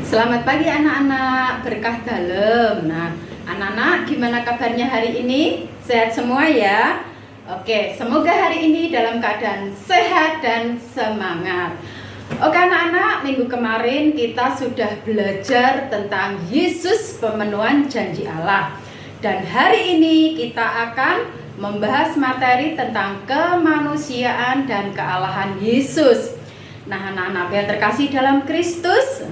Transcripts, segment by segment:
Selamat pagi anak-anak, berkah dalam. Nah, anak-anak gimana kabarnya hari ini? Sehat semua ya? Oke, semoga hari ini dalam keadaan sehat dan semangat. Oke anak-anak, minggu kemarin kita sudah belajar tentang Yesus pemenuhan janji Allah. Dan hari ini kita akan membahas materi tentang kemanusiaan dan kealahan Yesus. Nah anak-anak yang terkasih dalam Kristus,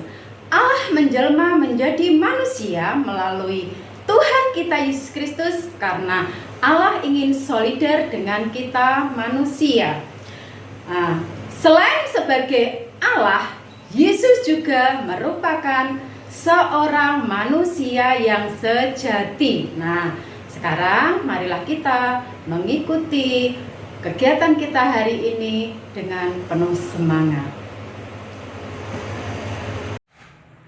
Allah menjelma menjadi manusia melalui Tuhan kita Yesus Kristus karena Allah ingin solidar dengan kita manusia. Nah, selain sebagai Allah, Yesus juga merupakan seorang manusia yang sejati. Nah, sekarang marilah kita mengikuti kegiatan kita hari ini dengan penuh semangat.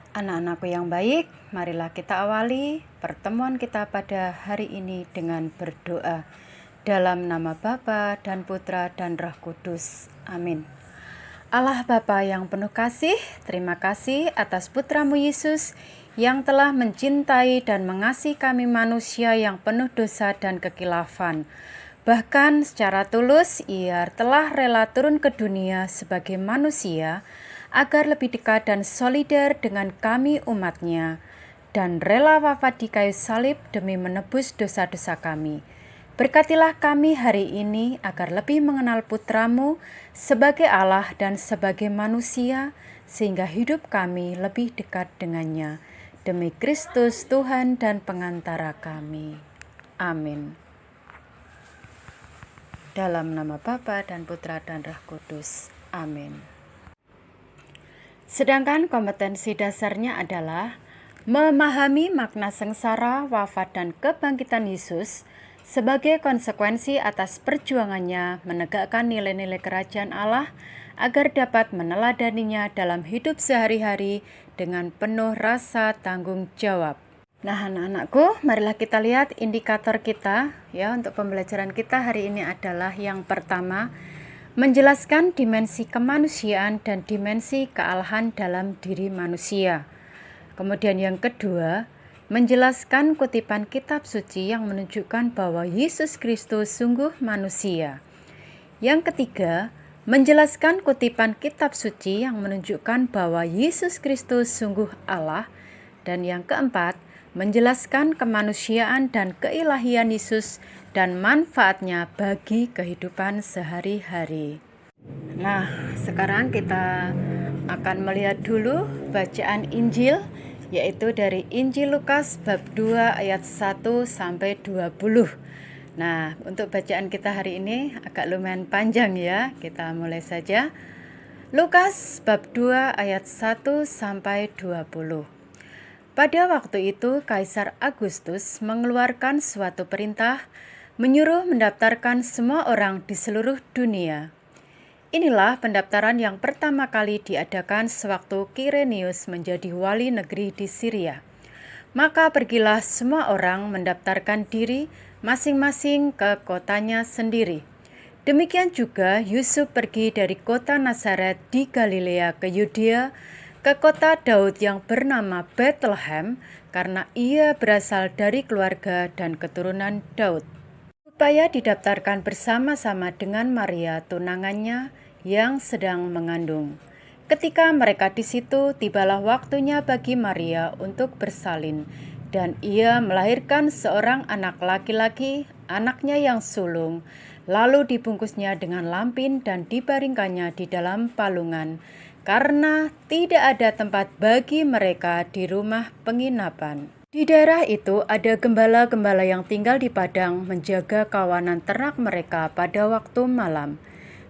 Anak-anakku yang baik, marilah kita awali pertemuan kita pada hari ini dengan berdoa. Dalam nama Bapa dan Putra dan Roh Kudus. Amin. Allah Bapa yang penuh kasih, terima kasih atas Putramu Yesus yang telah mencintai dan mengasihi kami manusia yang penuh dosa dan kekilafan. Bahkan secara tulus Ia telah rela turun ke dunia sebagai manusia, agar lebih dekat dan solidar dengan kami umat-Nya, dan rela wafat di kayu salib demi menebus dosa-dosa kami. Berkatilah kami hari ini agar lebih mengenal Putramu sebagai Allah dan sebagai manusia, sehingga hidup kami lebih dekat dengannya. Demi Kristus Tuhan dan pengantara kami. Amin. Dalam nama Bapa dan Putra dan Roh Kudus. Amin. Sedangkan kompetensi dasarnya adalah memahami makna sengsara, wafat, dan kebangkitan Yesus sebagai konsekuensi atas perjuangannya menegakkan nilai-nilai kerajaan Allah agar dapat meneladaninya dalam hidup sehari-hari dengan penuh rasa tanggung jawab. Nah anak-anakku, marilah kita lihat indikator kita ya untuk pembelajaran kita hari ini adalah yang pertama, menjelaskan dimensi kemanusiaan dan dimensi kealahan dalam diri manusia. Kemudian yang kedua, menjelaskan kutipan kitab suci yang menunjukkan bahwa Yesus Kristus sungguh manusia. Yang ketiga, menjelaskan kutipan kitab suci yang menunjukkan bahwa Yesus Kristus sungguh Allah. Dan yang keempat, menjelaskan kemanusiaan dan keilahian Yesus dan manfaatnya bagi kehidupan sehari-hari. Nah, sekarang kita akan melihat dulu bacaan Injil, yaitu dari Injil Lukas bab 2 ayat 1 sampai 20. Nah, untuk bacaan kita hari ini agak lumayan panjang ya. Kita mulai saja. Lukas bab 2 ayat 1 sampai 20. Pada waktu itu Kaisar Agustus mengeluarkan suatu perintah menyuruh mendaftarkan semua orang di seluruh dunia. Inilah pendaftaran yang pertama kali diadakan sewaktu Kirenius menjadi wali negeri di Syria. Maka pergilah semua orang mendaftarkan diri masing-masing ke kotanya sendiri. Demikian juga Yusuf pergi dari kota Nazaret di Galilea ke Yudea, ke kota Daud yang bernama Bethlehem, karena ia berasal dari keluarga dan keturunan Daud, supaya didaftarkan bersama-sama dengan Maria tunangannya yang sedang mengandung. Ketika mereka di situ, tibalah waktunya bagi Maria untuk bersalin, dan ia melahirkan seorang anak laki-laki, anaknya yang sulung, lalu dibungkusnya dengan lampin dan dibaringkannya di dalam palungan, karena tidak ada tempat bagi mereka di rumah penginapan. Di daerah itu ada gembala-gembala yang tinggal di padang menjaga kawanan ternak mereka pada waktu malam.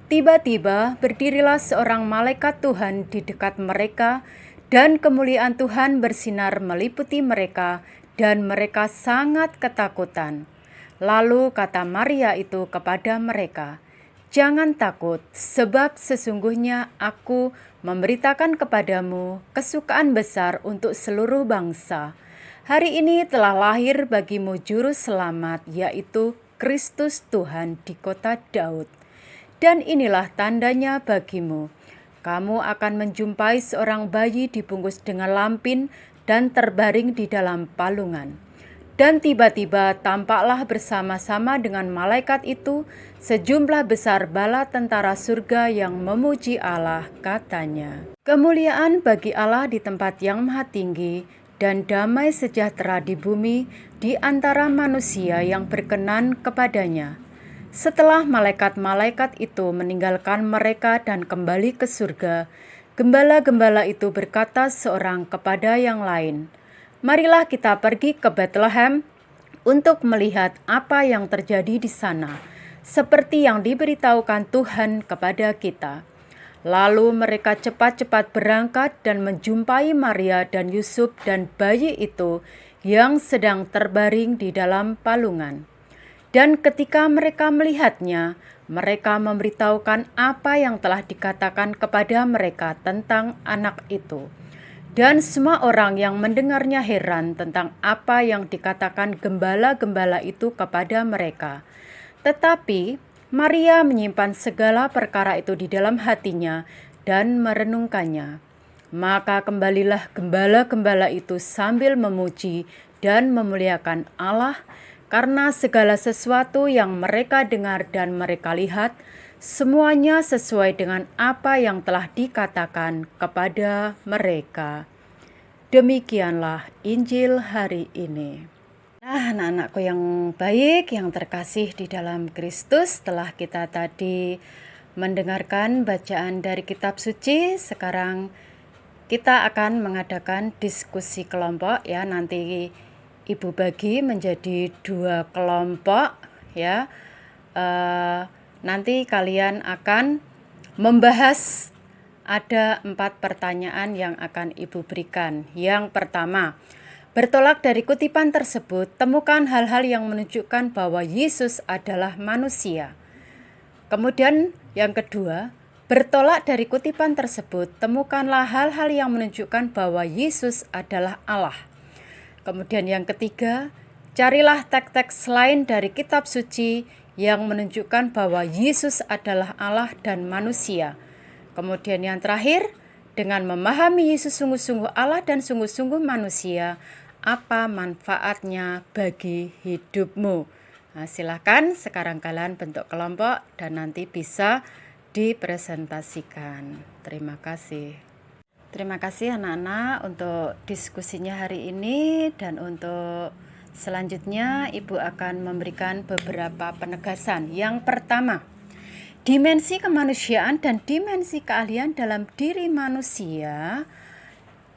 Tiba-tiba berdirilah seorang malaikat Tuhan di dekat mereka, dan kemuliaan Tuhan bersinar meliputi mereka, dan mereka sangat ketakutan. Lalu kata Maria itu kepada mereka, "Jangan takut, sebab sesungguhnya aku memberitakan kepadamu kesukaan besar untuk seluruh bangsa. Hari ini telah lahir bagimu juru selamat, yaitu Kristus Tuhan di kota Daud. Dan inilah tandanya bagimu. kamu akan menjumpai seorang bayi dibungkus dengan lampin dan terbaring di dalam palungan. Dan tiba-tiba tampaklah bersama-sama dengan malaikat itu sejumlah besar bala tentara surga yang memuji Allah, katanya. Kemuliaan bagi Allah di tempat yang maha tinggi dan damai sejahtera di bumi di antara manusia yang berkenan kepadanya. Setelah malaikat-malaikat itu meninggalkan mereka dan kembali ke surga, gembala-gembala itu berkata seorang kepada yang lain, "Marilah kita pergi ke Bethlehem untuk melihat apa yang terjadi di sana, seperti yang diberitahukan Tuhan kepada kita." Lalu mereka cepat-cepat berangkat dan menjumpai Maria dan Yusuf dan bayi itu yang sedang terbaring di dalam palungan. Dan ketika mereka melihatnya, mereka memberitahukan apa yang telah dikatakan kepada mereka tentang anak itu. Dan semua orang yang mendengarnya heran tentang apa yang dikatakan gembala-gembala itu kepada mereka. Tetapi Maria menyimpan segala perkara itu di dalam hatinya dan merenungkannya. Maka kembalilah gembala-gembala itu sambil memuji dan memuliakan Allah, karena segala sesuatu yang mereka dengar dan mereka lihat, semuanya sesuai dengan apa yang telah dikatakan kepada mereka. Demikianlah Injil hari ini. Nah, anak-anakku yang baik, yang terkasih di dalam Kristus, setelah kita tadi mendengarkan bacaan dari kitab suci, sekarang kita akan mengadakan diskusi kelompok ya. Nanti Ibu bagi menjadi 2 kelompok ya. Nanti kalian akan membahas, ada 4 pertanyaan yang akan Ibu berikan. Yang pertama, bertolak dari kutipan tersebut, temukan hal-hal yang menunjukkan bahwa Yesus adalah manusia. Kemudian yang kedua, bertolak dari kutipan tersebut, temukanlah hal-hal yang menunjukkan bahwa Yesus adalah Allah. Kemudian yang ketiga, carilah teks-teks lain dari kitab suci yang menunjukkan bahwa Yesus adalah Allah dan manusia. Kemudian yang terakhir, dengan memahami Yesus sungguh-sungguh Allah dan sungguh-sungguh manusia, apa manfaatnya bagi hidupmu? Nah, silakan sekarang kalian bentuk kelompok dan nanti bisa dipresentasikan. Terima kasih. Terima kasih anak-anak untuk diskusinya hari ini, dan untuk selanjutnya Ibu akan memberikan beberapa penegasan. Yang pertama, dimensi kemanusiaan dan dimensi keahlian dalam diri manusia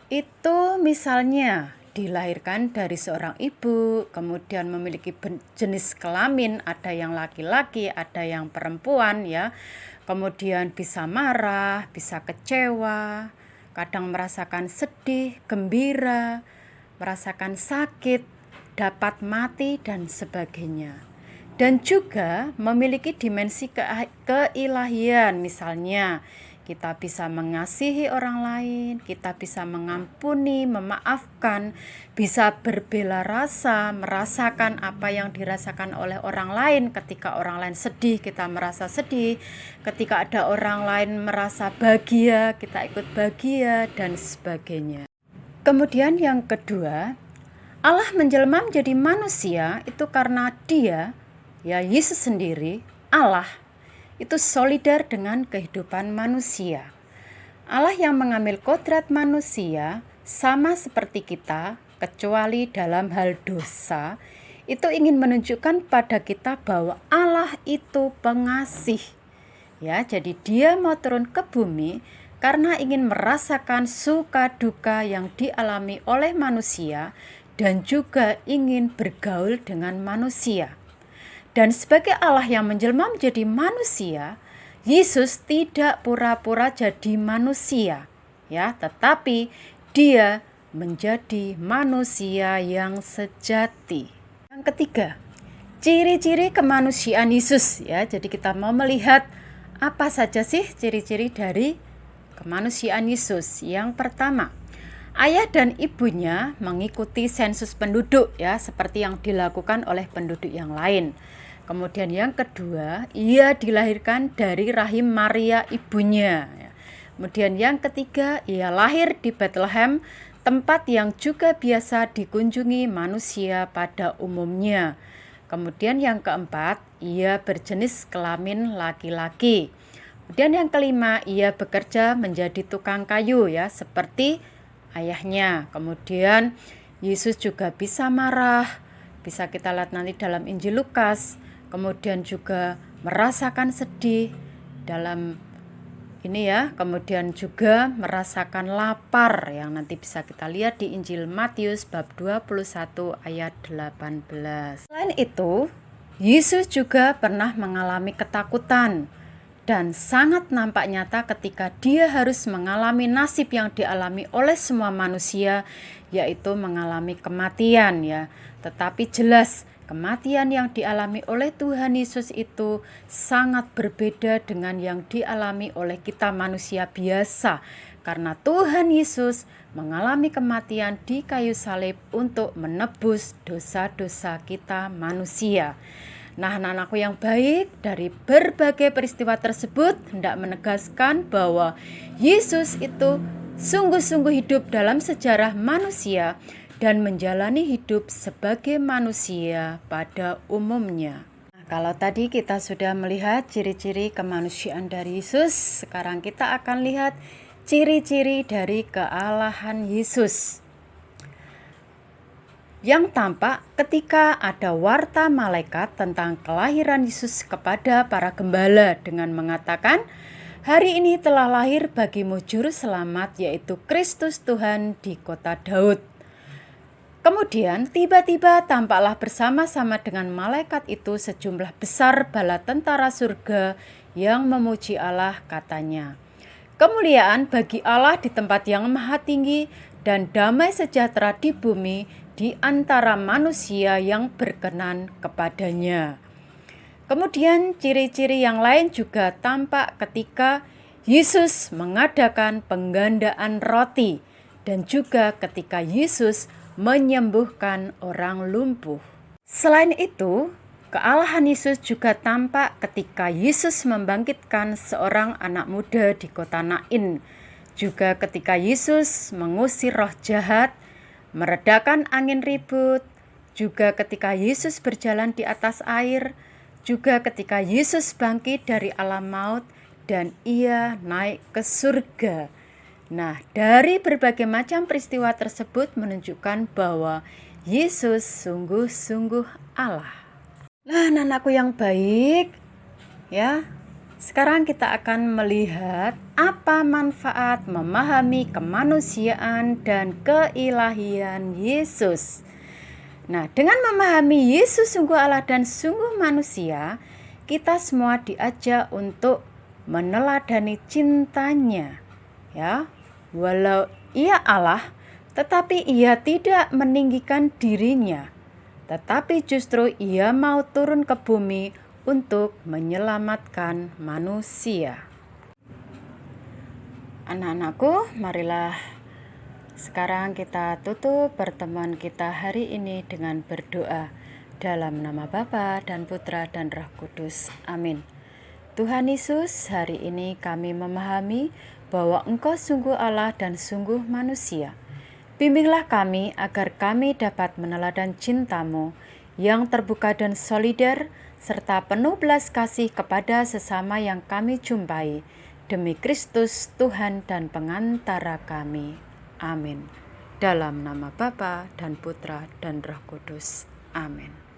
itu misalnya dilahirkan dari seorang ibu, kemudian memiliki jenis kelamin, ada yang laki-laki, ada yang perempuan ya. Kemudian bisa marah, bisa kecewa, kadang merasakan sedih, gembira, merasakan sakit, dapat mati, dan sebagainya. Dan juga memiliki dimensi keilahian, misalnya kita bisa mengasihi orang lain, kita bisa mengampuni, memaafkan, bisa berbela rasa, merasakan apa yang dirasakan oleh orang lain. Ketika orang lain sedih, kita merasa sedih. Ketika ada orang lain merasa bahagia, kita ikut bahagia, dan sebagainya. Kemudian yang kedua, Allah menjelma menjadi manusia itu karena Dia, ya Yesus sendiri, Allah, itu solidar dengan kehidupan manusia. Allah yang mengambil kodrat manusia sama seperti kita, kecuali dalam hal dosa, itu ingin menunjukkan pada kita bahwa Allah itu pengasih. Ya, jadi Dia mau turun ke bumi karena ingin merasakan suka duka yang dialami oleh manusia dan juga ingin bergaul dengan manusia. Dan sebagai Allah yang menjelma menjadi manusia, Yesus tidak pura-pura jadi manusia, ya, tetapi Dia menjadi manusia yang sejati. Yang ketiga, ciri-ciri kemanusiaan Yesus, ya. Jadi kita mau melihat apa saja sih ciri-ciri dari kemanusiaan Yesus. Yang pertama, ayah dan ibunya mengikuti sensus penduduk, ya, seperti yang dilakukan oleh penduduk yang lain. Kemudian yang kedua, ia dilahirkan dari rahim Maria ibunya, ya. Kemudian yang ketiga, ia lahir di Bethlehem, tempat yang juga biasa dikunjungi manusia pada umumnya. Kemudian yang keempat, ia berjenis kelamin laki-laki. Kemudian yang kelima, ia bekerja menjadi tukang kayu ya, seperti ayahnya. Kemudian Yesus juga bisa marah, bisa kita lihat nanti dalam Injil Lukas. Kemudian juga merasakan sedih dalam ini ya, kemudian juga merasakan lapar yang nanti bisa kita lihat di Injil Matius bab 21 ayat 18. Selain itu, Yesus juga pernah mengalami ketakutan dan sangat nampak nyata ketika dia harus mengalami nasib yang dialami oleh semua manusia, yaitu mengalami kematian ya. Tetapi jelas kematian yang dialami oleh Tuhan Yesus itu sangat berbeda dengan yang dialami oleh kita manusia biasa. Karena Tuhan Yesus mengalami kematian di kayu salib untuk menebus dosa-dosa kita manusia. Nah, anak-anakku yang baik, dari berbagai peristiwa tersebut hendak menegaskan bahwa Yesus itu sungguh-sungguh hidup dalam sejarah manusia dan menjalani hidup sebagai manusia pada umumnya. Nah, kalau tadi kita sudah melihat ciri-ciri kemanusiaan dari Yesus, sekarang kita akan lihat ciri-ciri dari kealahan Yesus yang tampak ketika ada warta malaikat tentang kelahiran Yesus kepada para gembala dengan mengatakan, "Hari ini telah lahir bagimu juru selamat, yaitu Kristus Tuhan di kota Daud." Kemudian tiba-tiba tampaklah bersama-sama dengan malaikat itu sejumlah besar bala tentara surga yang memuji Allah, katanya, "Kemuliaan bagi Allah di tempat yang maha tinggi dan damai sejahtera di bumi di antara manusia yang berkenan kepadanya." Kemudian ciri-ciri yang lain juga tampak ketika Yesus mengadakan penggandaan roti dan juga ketika Yesus menyembuhkan orang lumpuh. Selain itu, kealahan Yesus juga tampak ketika Yesus membangkitkan seorang anak muda di kota Nain. Juga ketika Yesus mengusir roh jahat, meredakan angin ribut, juga ketika Yesus berjalan di atas air, juga ketika Yesus bangkit dari alam maut dan ia naik ke surga. Nah, dari berbagai macam peristiwa tersebut menunjukkan bahwa Yesus sungguh-sungguh Allah. Nah, anak-anakku yang baik, ya, sekarang kita akan melihat apa manfaat memahami kemanusiaan dan keilahian Yesus. Nah, dengan memahami Yesus sungguh Allah dan sungguh manusia, kita semua diajak untuk meneladani cintanya, ya. Walau ia Allah, tetapi ia tidak meninggikan dirinya, tetapi justru ia mau turun ke bumi untuk menyelamatkan manusia. Anak-anakku, marilah sekarang kita tutup pertemuan kita hari ini dengan berdoa. Dalam nama Bapa dan Putra dan Roh Kudus. Amin. Tuhan Yesus, hari ini kami memahami bahwa Engkau sungguh Allah dan sungguh manusia. Bimbinglah kami agar kami dapat meneladan cinta-Mu yang terbuka dan solider, serta penuh belas kasih kepada sesama yang kami jumpai, demi Kristus Tuhan dan pengantara kami. Amin. Dalam nama Bapa dan Putra dan Roh Kudus. Amin.